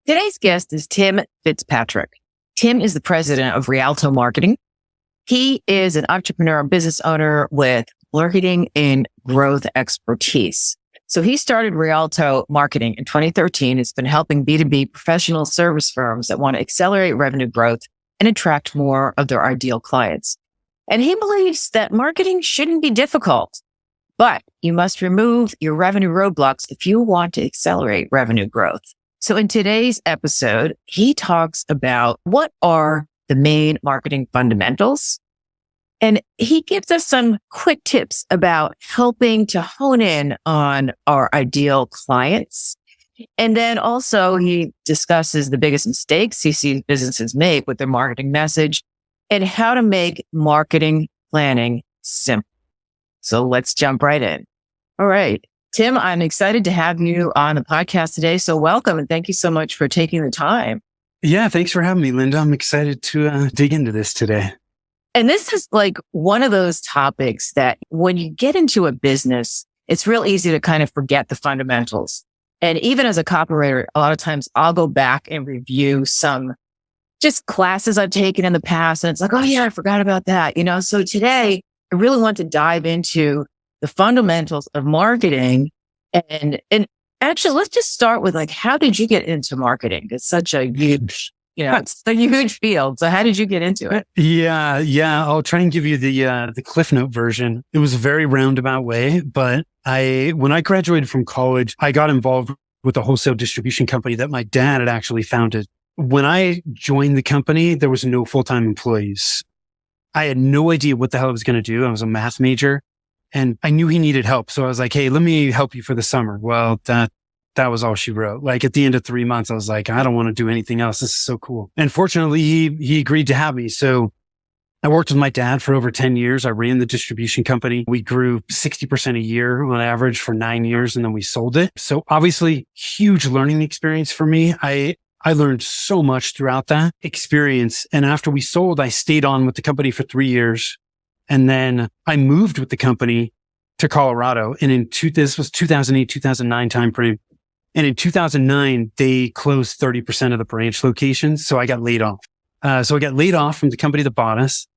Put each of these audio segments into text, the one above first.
Today's guest is Tim Fitzpatrick. Tim is the president of Rialto Marketing. He is an entrepreneur and business owner with marketing and growth expertise. So he started Rialto Marketing in 2013. It's been helping B2B professional service firms that want to accelerate revenue growth and attract more of their ideal clients. And he believes that marketing shouldn't be difficult, but you must remove your revenue roadblocks if you want to accelerate revenue growth. So in today's episode, he talks about what are the main marketing fundamentals. And he gives us some quick tips about helping to hone in on our ideal clients. And then also he discusses the biggest mistakes he sees businesses make with their marketing message and how to make marketing planning simple. So let's jump right in. All right. Tim, I'm excited to have you on the podcast today. So welcome and thank you so much for taking the time. Yeah, thanks for having me, Linda. I'm excited to dig into this today. And this is like one of those topics that when you get into a business, it's real easy to kind of forget the fundamentals. And even as a copywriter, a lot of times I'll go back and review some just classes I've taken in the past. And it's like, oh yeah, I forgot about that. So today I really want to dive into the fundamentals of marketing. And actually, let's just start with like, how did you get into marketing? It's such a huge, it's a huge field. So how did you get into it? Yeah. I'll try and give you the Cliff Note version. It was a very roundabout way, but when I graduated from college, I got involved with a wholesale distribution company that my dad had actually founded. When I joined the company, there was no full-time employees. I had no idea what the hell I was going to do. I was a math major. And I knew he needed help. So I was like, hey, let me help you for the summer. Well, that was all she wrote. Like at the end of 3 months, I was like, I don't want to do anything else. This is so cool. And fortunately, he agreed to have me. So I worked with my dad for over 10 years. I ran the distribution company. We grew 60% a year on average for 9 years, and then we sold it. So obviously, huge learning experience for me. I learned so much throughout that experience. And after we sold, I stayed on with the company for 3 years. And then I moved with the company to Colorado. And this was 2008, 2009 timeframe. And in 2009, they closed 30% of the branch locations. So I got laid off. So I got laid off from the company that bought us,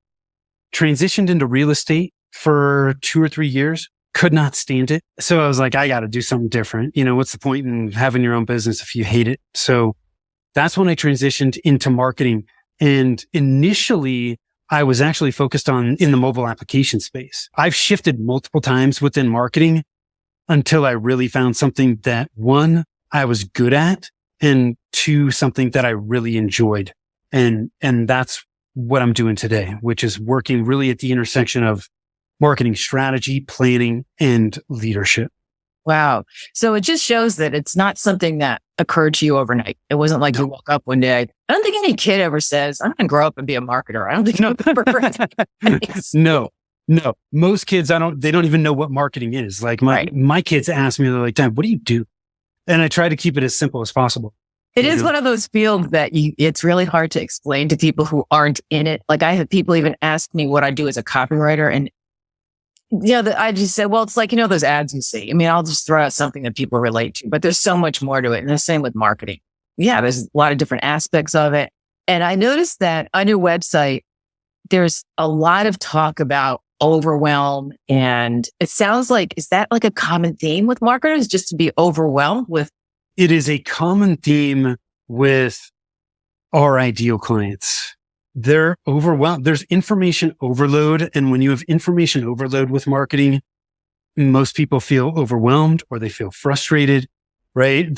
transitioned into real estate for 2 or 3 years, could not stand it. So I was like, I got to do something different. What's the point in having your own business if you hate it? So that's when I transitioned into marketing. And initially, I was actually focused in the mobile application space. I've shifted multiple times within marketing until I really found something that, one, I was good at, and two, something that I really enjoyed. And that's what I'm doing today, which is working really at the intersection of marketing strategy, planning, and leadership. Wow. So it just shows that it's not something that occurred to you overnight. It wasn't like you woke up one day. I don't think any kid ever says, I'm going to grow up and be a marketer. I don't think No. Most kids, they don't even know what marketing is. Like my kids ask me, they're like, Dad, what do you do? And I try to keep it as simple as possible. It is one of those fields that it's really hard to explain to people who aren't in it. Like I have people even ask me what I do as a copywriter, and I just said, well, it's like, those ads you see. I mean, I'll just throw out something that people relate to, but there's so much more to it. And the same with marketing. Yeah, there's a lot of different aspects of it. And I noticed that on your website, there's a lot of talk about overwhelm. And it sounds like, is that like a common theme with marketers, just to be overwhelmed with? It is a common theme with our ideal clients. They're overwhelmed. There's information overload. And when you have information overload with marketing, most people feel overwhelmed or they feel frustrated, right?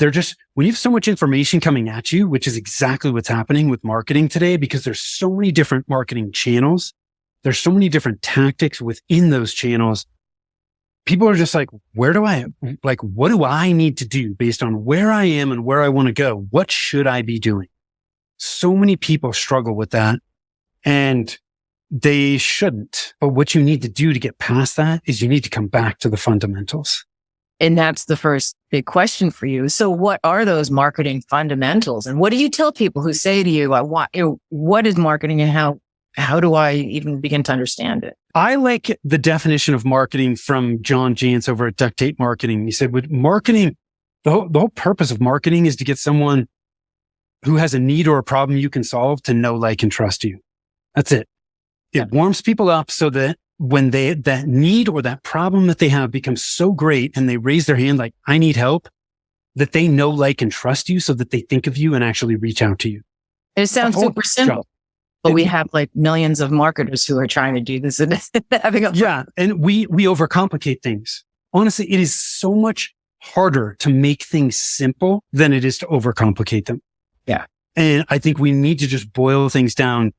When you have so much information coming at you, which is exactly what's happening with marketing today, because there's so many different marketing channels. There's so many different tactics within those channels. People are just like, what do I need to do based on where I am and where I want to go? What should I be doing? So many people struggle with that. And they shouldn't. But what you need to do to get past that is you need to come back to the fundamentals. And that's the first big question for you. So what are those marketing fundamentals? And what do you tell people who say to you, what is marketing and how do I even begin to understand it? I like the definition of marketing from John Jantz over at Duct Tape Marketing. He said, with marketing, the whole purpose of marketing is to get someone who has a need or a problem you can solve to know, like, and trust you. That's it. It warms people up so that when that need or that problem that they have becomes so great and they raise their hand like, I need help, that they know, like, and trust you so that they think of you and actually reach out to you. It sounds super simple, but we have like millions of marketers who are trying to do this and having a and we overcomplicate things. Honestly, it is so much harder to make things simple than it is to overcomplicate them. Yeah. And I think we need to just boil things down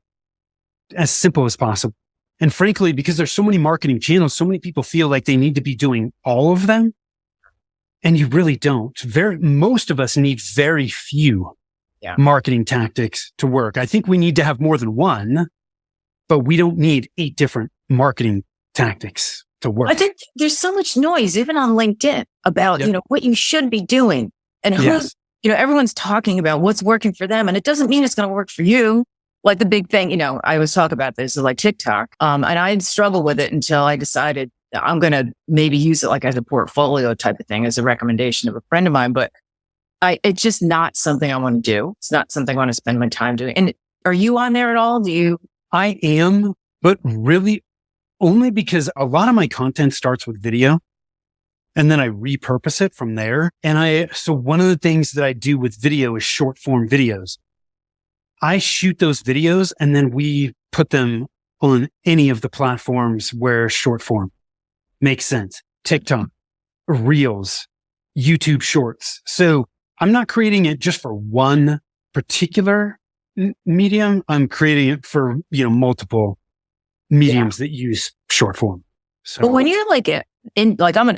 as simple as possible. And frankly, because there's so many marketing channels, so many people feel like they need to be doing all of them. And you really don't. Most of us need very few marketing tactics to work. I think we need to have more than one, but we don't need 8 different marketing tactics to work. I think there's so much noise, even on LinkedIn, about, what you should be doing and who's, everyone's talking about what's working for them. And it doesn't mean it's going to work for you. Like the big thing, I always talk about this, is like TikTok. And I'd struggle with it until I decided I'm going to maybe use it like as a portfolio type of thing, as a recommendation of a friend of mine. But it's just not something I want to do. It's not something I want to spend my time doing. And are you on there at all? I am, but really only because a lot of my content starts with video and then I repurpose it from there. And so one of the things that I do with video is short form videos. I shoot those videos and then we put them on any of the platforms where short form makes sense. TikTok, Reels, YouTube Shorts. So I'm not creating it just for one particular medium. I'm creating it for, multiple mediums that use short form. So, but when you're I'm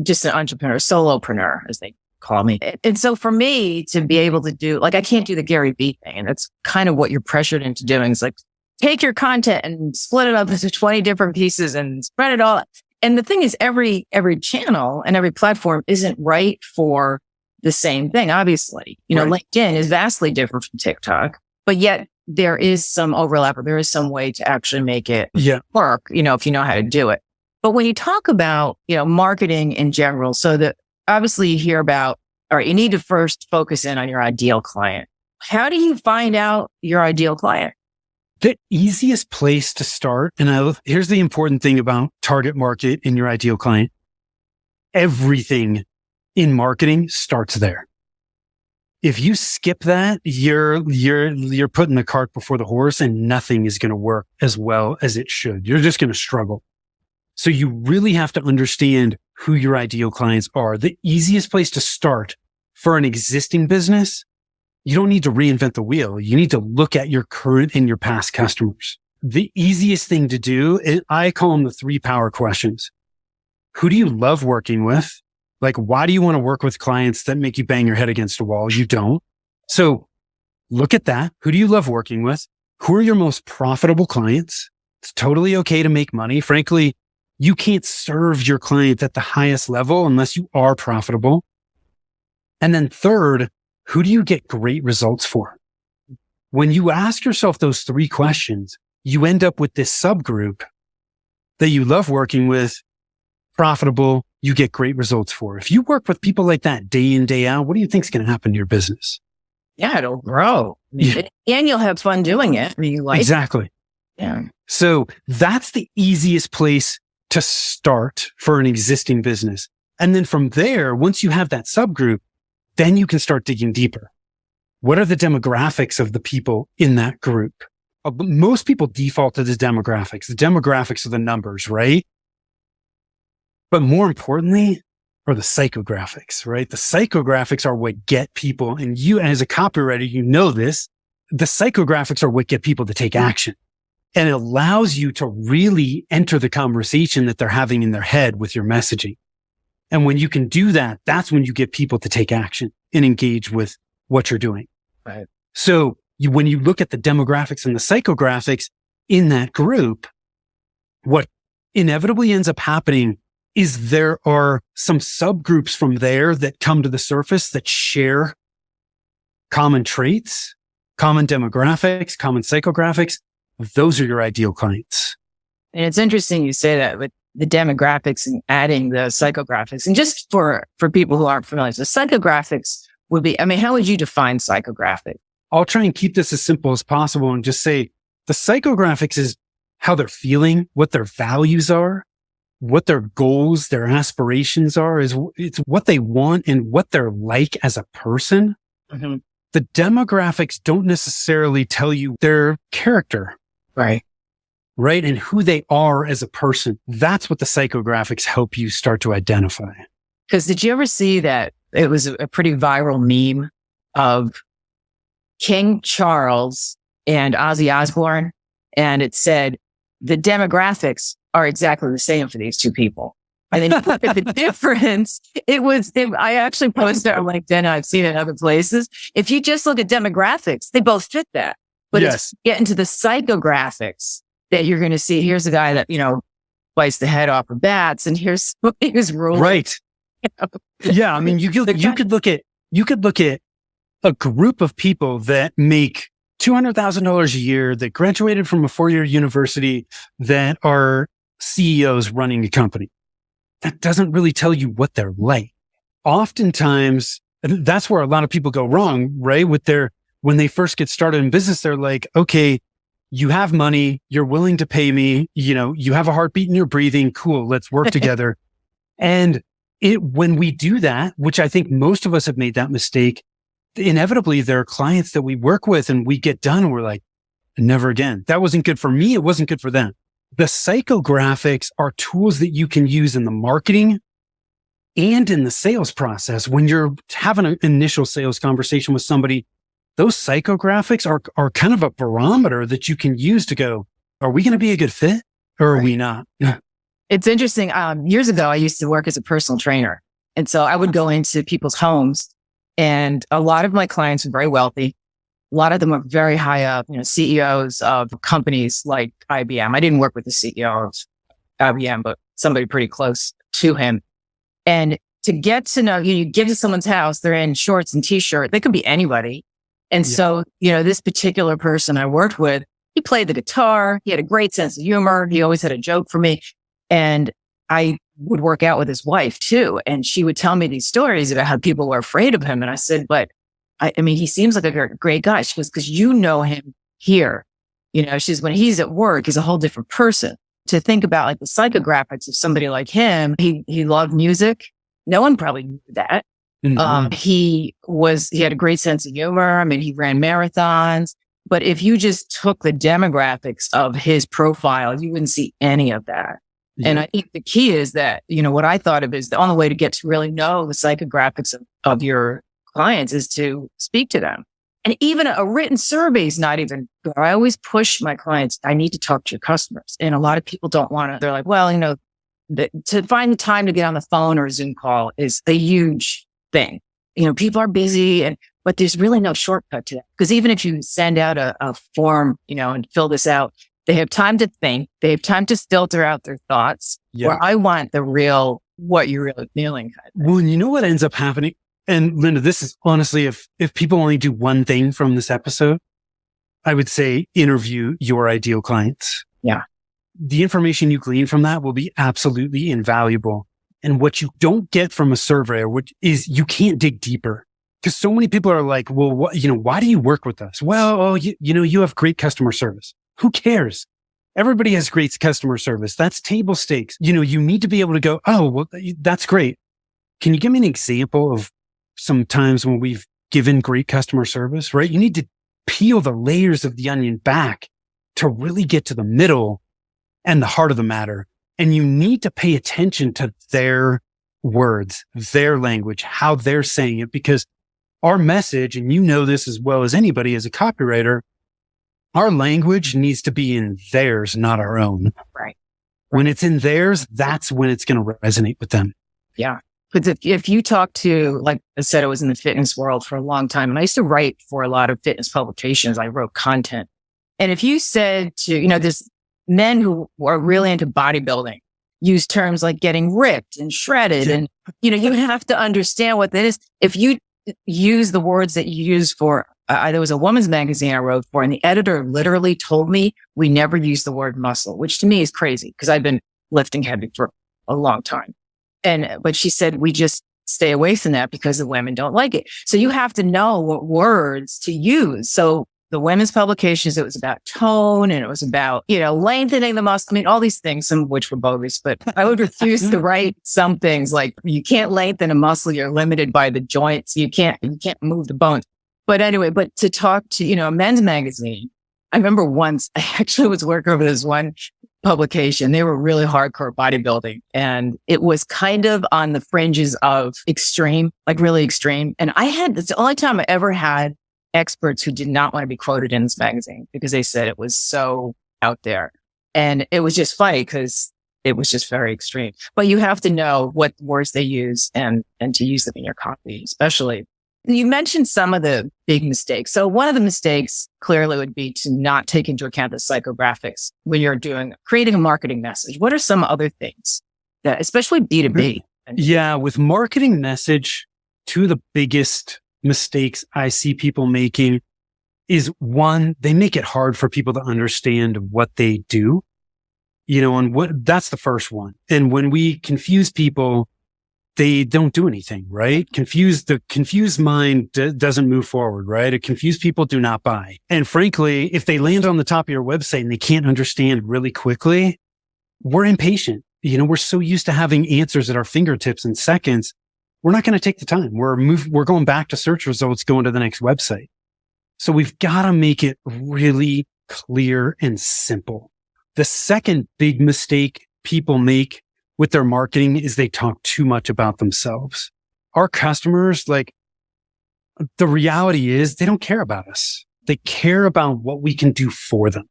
just an entrepreneur, solopreneur, as they call me. And so for me to be able to do, I can't do the Gary Vee thing. And that's kind of what you're pressured into doing. It's like, take your content and split it up into 20 different pieces and spread it all. And the thing is, every channel and every platform isn't right for the same thing. Obviously, LinkedIn is vastly different from TikTok, but yet there is some overlap, or there is some way to actually make it work, if you know how to do it. But when you talk about, marketing in general, so that obviously you hear about, all right, you need to first focus in on your ideal client. How do you find out your ideal client? The easiest place to start, and here's the important thing about target market and your ideal client. Everything in marketing starts there. If you skip that, you're putting the cart before the horse, and nothing is going to work as well as it should. You're just going to struggle. So you really have to understand who your ideal clients are. The easiest place to start for an existing business, you don't need to reinvent the wheel. You need to look at your current and your past customers. The easiest thing to do, I call them the 3 power questions. Who do you love working with? Like, why do you want to work with clients that make you bang your head against a wall? You don't. So look at that. Who do you love working with? Who are your most profitable clients? It's totally okay to make money. Frankly, you can't serve your client at the highest level unless you are profitable. And then third, who do you get great results for? When you ask yourself those 3 questions, you end up with this subgroup that you love working with, profitable, you get great results for. If you work with people like that day in, day out, what do you think is going to happen to your business? Yeah, it'll grow. And you'll have fun doing it. Exactly. Yeah. So that's the easiest place to start for an existing business. And then from there, once you have that subgroup, then you can start digging deeper. What are the demographics of the people in that group? Most people default to the demographics. The demographics are the numbers, right? But more importantly are the psychographics, right? The psychographics are what get people, and you as a copywriter, you know this, the psychographics are what get people to take action. And it allows you to really enter the conversation that they're having in their head with your messaging. And when you can do that, that's when you get people to take action and engage with what you're doing. Right. So when you look at the demographics and the psychographics in that group, what inevitably ends up happening is there are some subgroups from there that come to the surface that share common traits, common demographics, common psychographics. Those are your ideal clients. And it's interesting you say that with the demographics and adding the psychographics. And just for people who aren't familiar, the psychographics would be, how would you define psychographic? I'll try and keep this as simple as possible and just say the psychographics is how they're feeling, what their values are, what their goals, their aspirations are, it's what they want and what they're like as a person. Mm-hmm. The demographics don't necessarily tell you their character. Right. Right. And who they are as a person. That's what the psychographics help you start to identify. Because did you ever see that it was a pretty viral meme of King Charles and Ozzy Osbourne? And it said, the demographics are exactly the same for these two people. And then you look at the difference. I actually posted on LinkedIn. I've seen it in other places. If you just look at demographics, they both fit that. But yes, it's get into the psychographics that you're going to see. Here's a guy that, bites the head off of bats, and here's his rule. Right. Yeah. I mean, you could look at a group of people that make $200,000 a year, that graduated from a 4-year university, that are CEOs running a company. That doesn't really tell you what they're like. Oftentimes, that's where a lot of people go wrong, right? When they first get started in business, they're like, okay, you have money, you're willing to pay me, you have a heartbeat and you're breathing. Cool. Let's work together. And when we do that, which I think most of us have made that mistake, inevitably there are clients that we work with and we get done and we're like, never again. That wasn't good for me. It wasn't good for them. The psychographics are tools that you can use in the marketing and in the sales process. When you're having an initial sales conversation with somebody, those psychographics are kind of a barometer that you can use to go, are we going to be a good fit or are we not? It's interesting. Years ago, I used to work as a personal trainer. And so I would go into people's homes, and a lot of my clients were very wealthy. A lot of them were very high up, CEOs of companies like IBM. I didn't work with the CEO of IBM, but somebody pretty close to him. And to get to know, you get to someone's house, they're in shorts and t-shirt. They could be anybody. And so, this particular person I worked with, he played the guitar. He had a great sense of humor. He always had a joke for me. And I would work out with his wife too. And she would tell me these stories about how people were afraid of him. And I said, but I mean, he seems like a great guy. She goes, because you know him here. She's when he's at work, he's a whole different person. To think about like the psychographics of somebody like him, he loved music. No one probably knew that. Mm-hmm. He had a great sense of humor. I mean, he ran marathons. But if you just took the demographics of his profile, you wouldn't see any of that. Yeah. And I think the key is that, what I thought of is the only way to get to really know the psychographics of your clients is to speak to them. And even a written survey is not even good. I always push my clients, I need to talk to your customers. And a lot of people don't want to. They're like, well, to find the time to get on the phone or a Zoom call is a huge thing. People are busy, but there's really no shortcut to that. Because even if you send out a form, and fill this out, they have time to think. They have time to filter out their thoughts. Yeah. Where I want the real, what you're really feeling. Well, and you know what ends up happening? And Linda, this is honestly, if people only do one thing from this episode, I would say interview your ideal clients. Yeah. The information you glean from that will be absolutely invaluable. And what you don't get from a survey, which is you can't dig deeper. Because so many people are like, well, why do you work with us? Well, you have great customer service. Who cares? Everybody has great customer service. That's table stakes. You need to be able to go, oh, well, that's great. Can you give me an example of some times when we've given great customer service, right? You need to peel the layers of the onion back to really get to the middle and the heart of the matter. And you need to pay attention to their words, their language, how they're saying it, because our message, and this as well as anybody as a copywriter, our language needs to be in theirs, not our own. Right. When it's in theirs, that's when it's going to resonate with them. Yeah. Because if you talk to, like I said, I was in the fitness world for a long time, and I used to write for a lot of fitness publications. I wrote content. And if you said to, there's men who are really into bodybuilding use terms like getting ripped and shredded. Yeah. And, you have to understand what that is. If you use the words that you use for, there was a woman's magazine I wrote for, and the editor literally told me we never use the word muscle, which to me is crazy because I've been lifting heavy for a long time. But she said, we just stay away from that because the women don't like it. So you have to know what words to use. So the women's publications, it was about tone and it was about, lengthening the muscle. I mean, all these things, some of which were bogus, but I would refuse to write some things like you can't lengthen a muscle. You're limited by the joints. You can't move the bones. But anyway, but to talk to, a men's magazine, I remember once I actually was working over this one publication. They were really hardcore bodybuilding and it was kind of on the fringes of extreme, like really extreme. And it's the only time I ever had experts who did not want to be quoted in this magazine because they said it was so out there. And it was just funny because it was just very extreme. But you have to know what words they use and to use them in your copy, especially. You mentioned some of the big mistakes. So one of the mistakes clearly would be to not take into account the psychographics when you're creating a marketing message. What are some other things that, especially B2B? Yeah, with marketing message, two of the biggest mistakes I see people making is one, they make it hard for people to understand what they do, and that's the first one. And when we confuse people, they don't do anything, right? The confused mind doesn't move forward, right? Confused people do not buy. And frankly, if they land on the top of your website and they can't understand really quickly, we're impatient. We're so used to having answers at our fingertips in seconds. We're not going to take the time. We're going back to search results, going to the next website. So we've got to make it really clear and simple. The second big mistake people make with their marketing is they talk too much about themselves. Our customers, the reality is they don't care about us. They care about what we can do for them,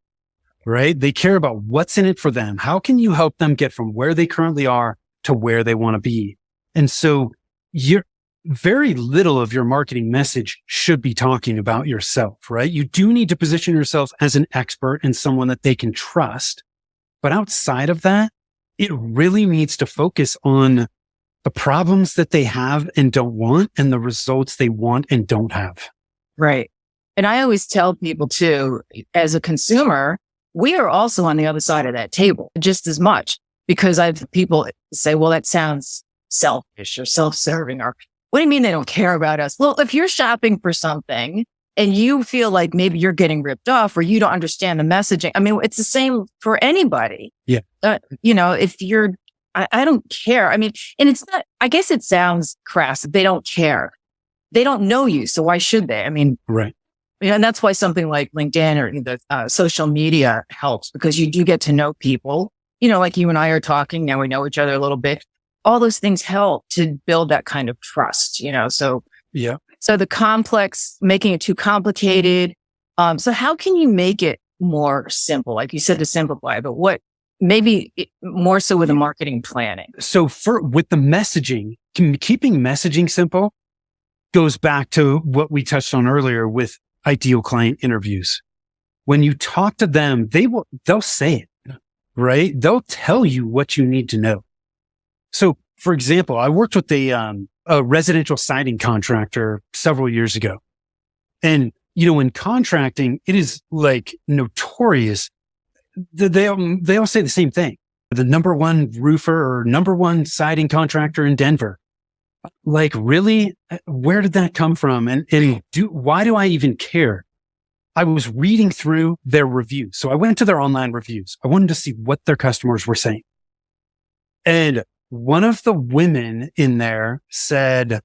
right? They care about what's in it for them. How can you help them get from where they currently are to where they want to be? And so very little of your marketing message should be talking about yourself, right? You do need to position yourself as an expert and someone that they can trust. But outside of that, it really needs to focus on the problems that they have and don't want and the results they want and don't have. Right. And I always tell people too, as a consumer, we are also on the other side of that table just as much because I've people say, well, that sounds selfish or self-serving or what do you mean they don't care about us? Well, if you're shopping for something and you feel like maybe you're getting ripped off or you don't understand the messaging. I mean, it's the same for anybody. Yeah. If I don't care. I mean, and it's not, I guess it sounds crass. They don't care. They don't know you. So why should they? I mean, right. And that's why something like LinkedIn or the social media helps because you do get to know people, like you and I are talking. Now we know each other a little bit. All those things help to build that kind of trust, so. Yeah. So making it too complicated. So how can you make it more simple? Like you said, to simplify, but more so with the marketing planning. So with the messaging, keeping messaging simple goes back to what we touched on earlier with ideal client interviews. When you talk to them, they'll say it, right? They'll tell you what you need to know. So for example, I worked with a residential siding contractor several years ago. And, in contracting, it is notorious. They all say the same thing. The number one roofer or number one siding contractor in Denver. Really? Where did that come from? And why do I even care? I was reading through their reviews. So I went to their online reviews. I wanted to see what their customers were saying. And one of the women in there said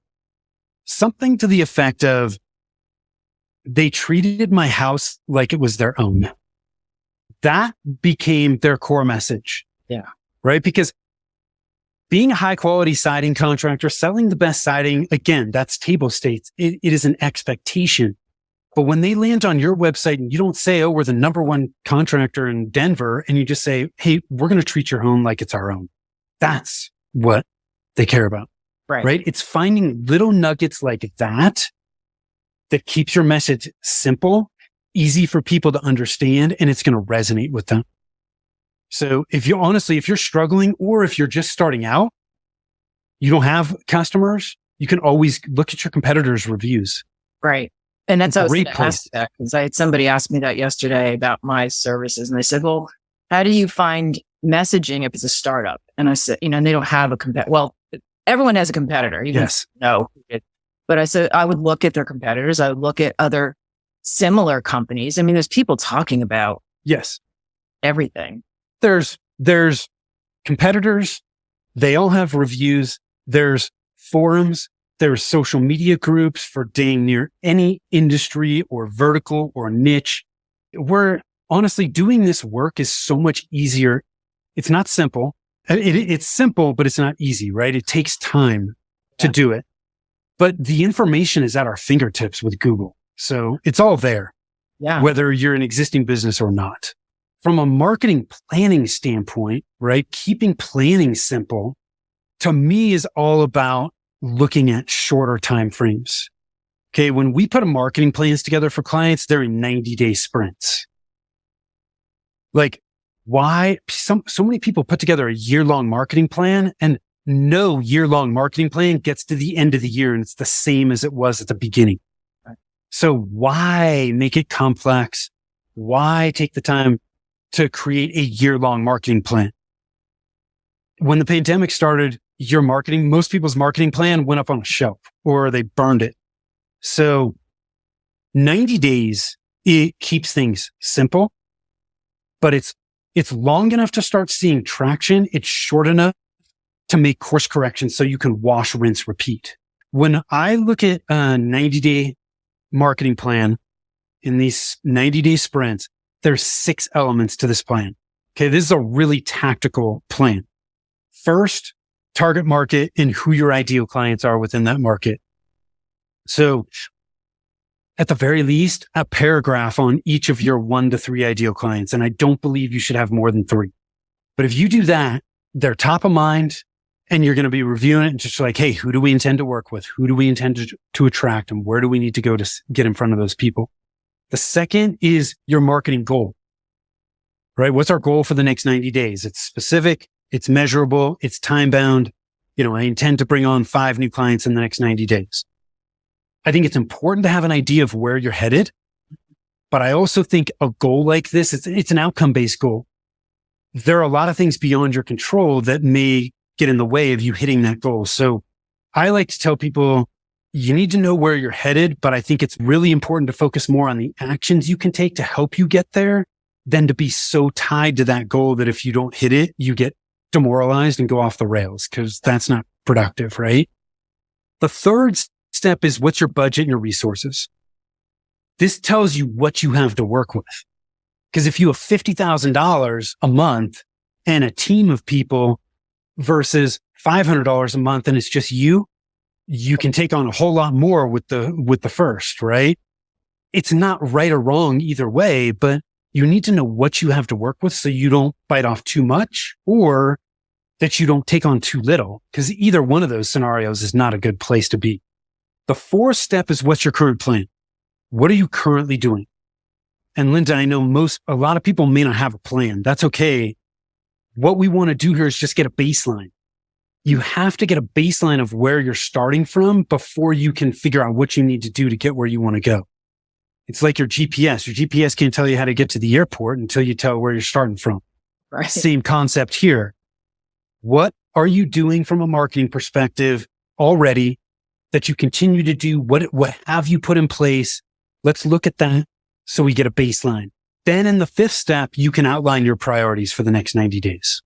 something to the effect of, they treated my house like it was their own. That became their core message. Yeah. Right? Because being a high quality siding contractor, selling the best siding, again, that's table stakes. It is an expectation. But when they land on your website and you don't say, oh, we're the number one contractor in Denver, and you just say, hey, we're going to treat your home like it's our own. That's what they care about, right? It's finding little nuggets like that keeps your message simple, easy for people to understand, and it's going to resonate with them. So if you're struggling or if you're just starting out, you don't have customers, you can always look at your competitors' reviews. Right. And that's how I was Great going to ask that because I had somebody ask me that yesterday about my services. And they said, well, how do you find messaging if it's a startup? And I said, and they don't have well, everyone has a competitor. Even Yes. no, but I said, I would look at their competitors. I would look at other similar companies. I mean, there's people talking about Yes. everything. There's competitors. They all have reviews. There's forums. There's social media groups for dang near any industry or vertical or niche. We're honestly doing this work is so much easier. It's not simple. It's simple, but it's not easy, right? It takes time to do it. But the information is at our fingertips with Google. So it's all there, whether you're an existing business or not. From a marketing planning standpoint, right? Keeping planning simple to me is all about looking at shorter time frames. Okay. When we put marketing plans together for clients, they're in 90-day sprints. Like why so many people put together a year-long marketing plan and no year-long marketing plan gets to the end of the year and it's the same as it was at the beginning. So why make it complex? Why take the time to create a year-long marketing plan? When the pandemic started, most people's marketing plan went up on a shelf or they burned it. So 90 days, it keeps things simple, but it's long enough to start seeing traction. It's short enough to make course corrections so you can wash, rinse, repeat. When I look at a 90-day marketing plan in these 90-day sprints, there's 6 elements to this plan. Okay. This is a really tactical plan. First, target market and who your ideal clients are within that market. So at the very least, a paragraph on each of your 1 to 3 ideal clients. And I don't believe you should have more than 3. But if you do that, they're top of mind and you're going to be reviewing it and just like, hey, who do we intend to work with? Who do we intend to attract? And where do we need to go to get in front of those people? The second is your marketing goal, right? What's our goal for the next 90 days? It's specific. It's measurable. It's time bound. I intend to bring on 5 new clients in the next 90 days. I think it's important to have an idea of where you're headed, but I also think a goal like this, it's an outcome-based goal. There are a lot of things beyond your control that may get in the way of you hitting that goal. So I like to tell people you need to know where you're headed, but I think it's really important to focus more on the actions you can take to help you get there than to be so tied to that goal that if you don't hit it, you get demoralized and go off the rails because that's not productive, right? The third step is what's your budget and your resources. This tells you what you have to work with. Because if you have $50,000 a month and a team of people versus $500 a month and it's just you can take on a whole lot more with the first, right? It's not right or wrong either way, but you need to know what you have to work with so you don't bite off too much or that you don't take on too little, because either one of those scenarios is not a good place to be. The fourth step is what's your current plan? What are you currently doing? And Linda, I know a lot of people may not have a plan. That's okay. What we want to do here is just get a baseline. You have to get a baseline of where you're starting from before you can figure out what you need to do to get where you want to go. It's like your GPS. Your GPS can't tell you how to get to the airport until you tell where you're starting from. Right. Same concept here. What are you doing from a marketing perspective already that you continue to do? What have you put in place? Let's look at that so we get a baseline. Then in the fifth step, you can outline your priorities for the next 90 days.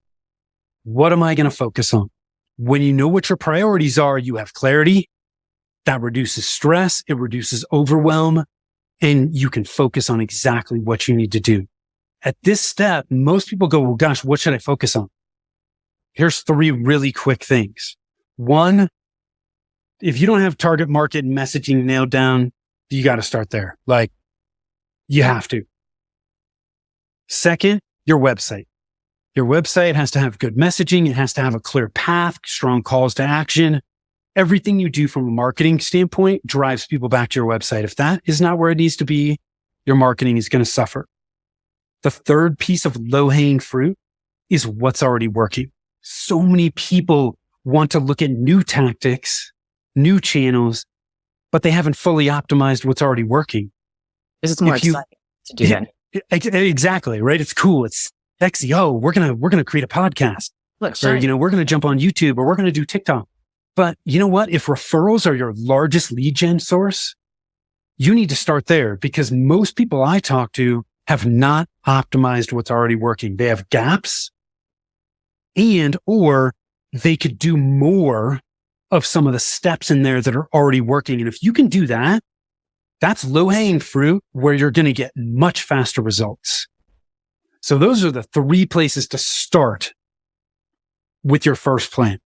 What am I going to focus on? When you know what your priorities are, you have clarity. That reduces stress. It reduces overwhelm. And you can focus on exactly what you need to do. At this step, most people go, well, gosh, what should I focus on? Here's 3 really quick things. 1, if you don't have target market messaging nailed down, you got to start there. Like, you have to. Second, your website. Your website has to have good messaging. It has to have a clear path, strong calls to action. Everything you do from a marketing standpoint drives people back to your website. If that is not where it needs to be, your marketing is going to suffer. The third piece of low-hanging fruit is what's already working. So many people want to look at new tactics, new channels, but they haven't fully optimized what's already working. It's more exciting to do that. Exactly, right? It's cool. It's sexy. Oh, we're going to create a podcast. Look, or, we're going to jump on YouTube or we're going to do TikTok. But you know what? If referrals are your largest lead gen source, you need to start there, because most people I talk to have not optimized what's already working. They have gaps, or they could do more of some of the steps in there that are already working. And if you can do that, that's low-hanging fruit where you're going to get much faster results. So those are the 3 places to start with your first plan.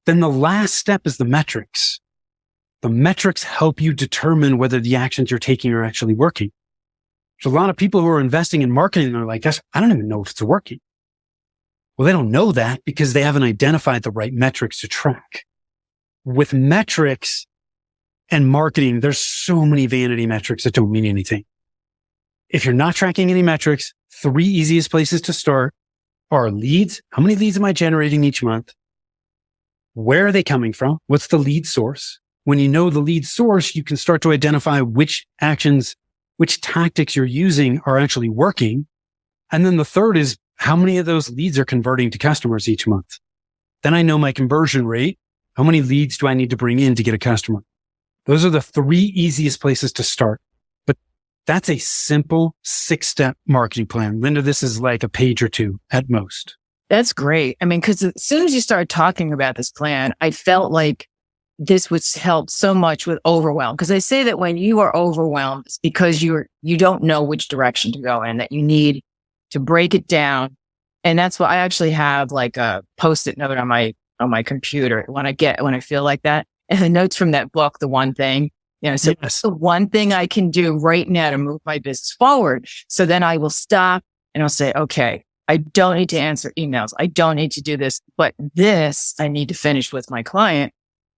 Then the last step is the metrics. The metrics help you determine whether the actions you're taking are actually working. There's a lot of people who are investing in marketing and they're like, gosh, I don't even know if it's working. Well, they don't know that because they haven't identified the right metrics to track. With metrics and marketing, there's so many vanity metrics that don't mean anything. If you're not tracking any metrics, 3 easiest places to start are leads. How many leads am I generating each month? Where are they coming from? What's the lead source? When you know the lead source, you can start to identify which actions, which tactics you're using are actually working. And then the third is how many of those leads are converting to customers each month. Then I know my conversion rate. How many leads do I need to bring in to get a customer? Those are the 3 easiest places to start. But that's a simple 6-step marketing plan. Linda, this is like a page or 2 at most. That's great. I mean, because as soon as you started talking about this plan, I felt like this would help so much with overwhelm. Because I say that when you are overwhelmed, it's because you don't know which direction to go in, that you need to break it down. And that's why I actually have like a Post-it note on my computer when I feel like that. And the notes from that book, The One Thing, so that's the one thing I can do right now to move my business forward. So then I will stop and I'll say, okay, I don't need to answer emails. I don't need to do this, but this I need to finish with my client.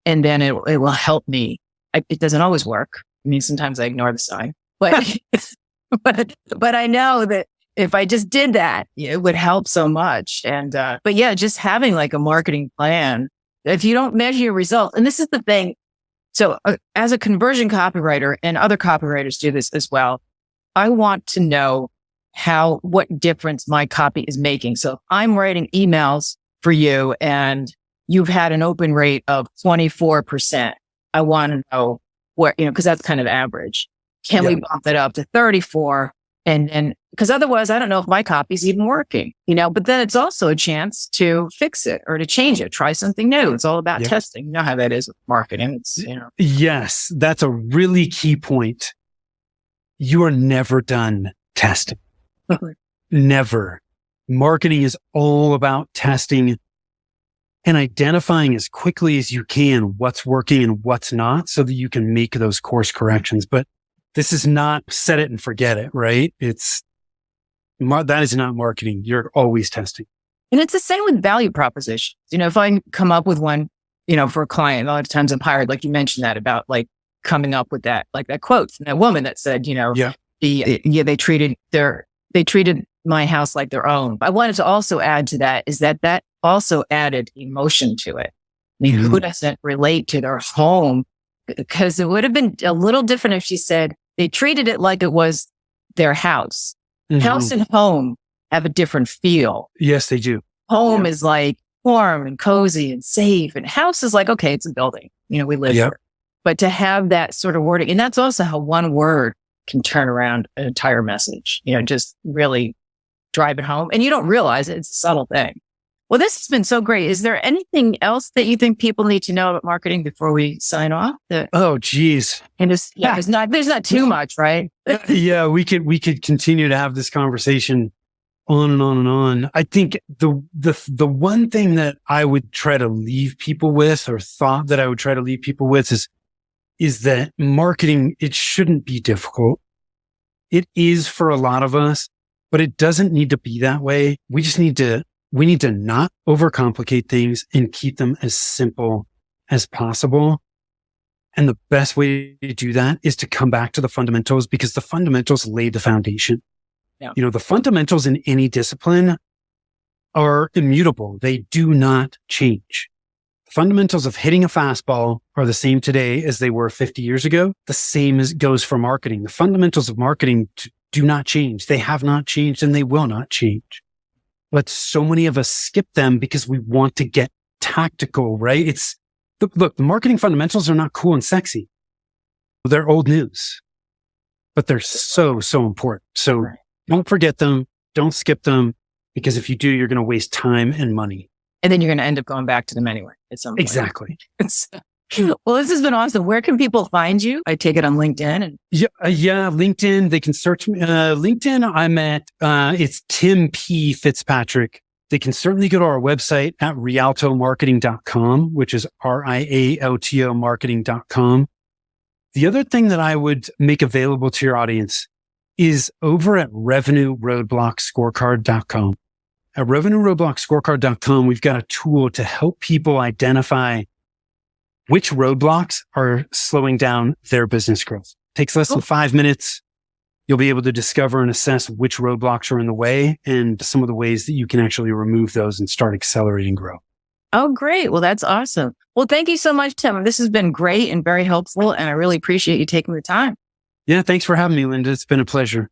And then it will help me. It doesn't always work. I mean, sometimes I ignore the sign, but, but I know that if I just did that, it would help so much. And, but yeah, just having like a marketing plan, if you don't measure your results, and this is the thing. So as a conversion copywriter, and other copywriters do this as well, I want to know what difference my copy is making. So if I'm writing emails for you and you've had an open rate of 24%, I want to know where, because that's kind of average. Can we bump it up to 34? And then, because otherwise I don't know if my copy is even working, but then it's also a chance to fix it or to change it, try something new. It's all about testing. You know how that is with marketing. It's, Yes, that's a really key point. You are never done testing. Never. Marketing is all about testing and identifying as quickly as you can what's working and what's not so that you can make those course corrections. But this is not set it and forget it, right? That is not marketing. You're always testing. And it's the same with value propositions. If I come up with one, for a client, a lot of times I'm hired, like you mentioned that about like coming up with that, like that quote from that woman that said, they treated my house like their own. I wanted to also add to that is that also added emotion to it. I mean, who doesn't relate to their home? Because it would have been a little different if she said they treated it like it was their house. House and home have a different feel. Yes, they do. Home is like warm and cozy and safe. And house is like, okay, it's a building. We live here. But to have that sort of wording, and that's also how one word can turn around an entire message, just really drive it home. And you don't realize it. It's a subtle thing. Well, this has been so great. Is there anything else that you think people need to know about marketing before we sign off? Oh, geez. And there's not too much, right? Yeah, we could continue to have this conversation on and on and on. I think the one thing that I would try to leave people with, or thought that I would try to leave people with, is that marketing, it shouldn't be difficult. It is for a lot of us, but it doesn't need to be that way. We need to not overcomplicate things and keep them as simple as possible. And the best way to do that is to come back to the fundamentals, because the fundamentals lay the foundation. Yeah. The fundamentals in any discipline are immutable. They do not change. The fundamentals of hitting a fastball are the same today as they were 50 years ago. The same goes for marketing. The fundamentals of marketing do not change. They have not changed and they will not change. But so many of us skip them because we want to get tactical, right? Look, the marketing fundamentals are not cool and sexy. They're old news, but they're so, so important. So don't forget them. Don't skip them, because if you do, you're going to waste time and money. And then you're going to end up going back to them anyway at some point. Exactly. Well, this has been awesome. Where can people find you? I take it on LinkedIn. Yeah, LinkedIn. They can search me. LinkedIn, I'm at, it's Tim P. Fitzpatrick. They can certainly go to our website at rialtomarketing.com, which is RIALTO marketing.com. The other thing that I would make available to your audience is over at revenueroadblockscorecard.com. At revenueroadblockscorecard.com, we've got a tool to help people identify which roadblocks are slowing down their business growth. Takes less than 5 minutes. You'll be able to discover and assess which roadblocks are in the way and some of the ways that you can actually remove those and start accelerating growth. Oh, great. Well, that's awesome. Well, thank you so much, Tim. This has been great and very helpful, and I really appreciate you taking the time. Yeah, thanks for having me, Linda. It's been a pleasure.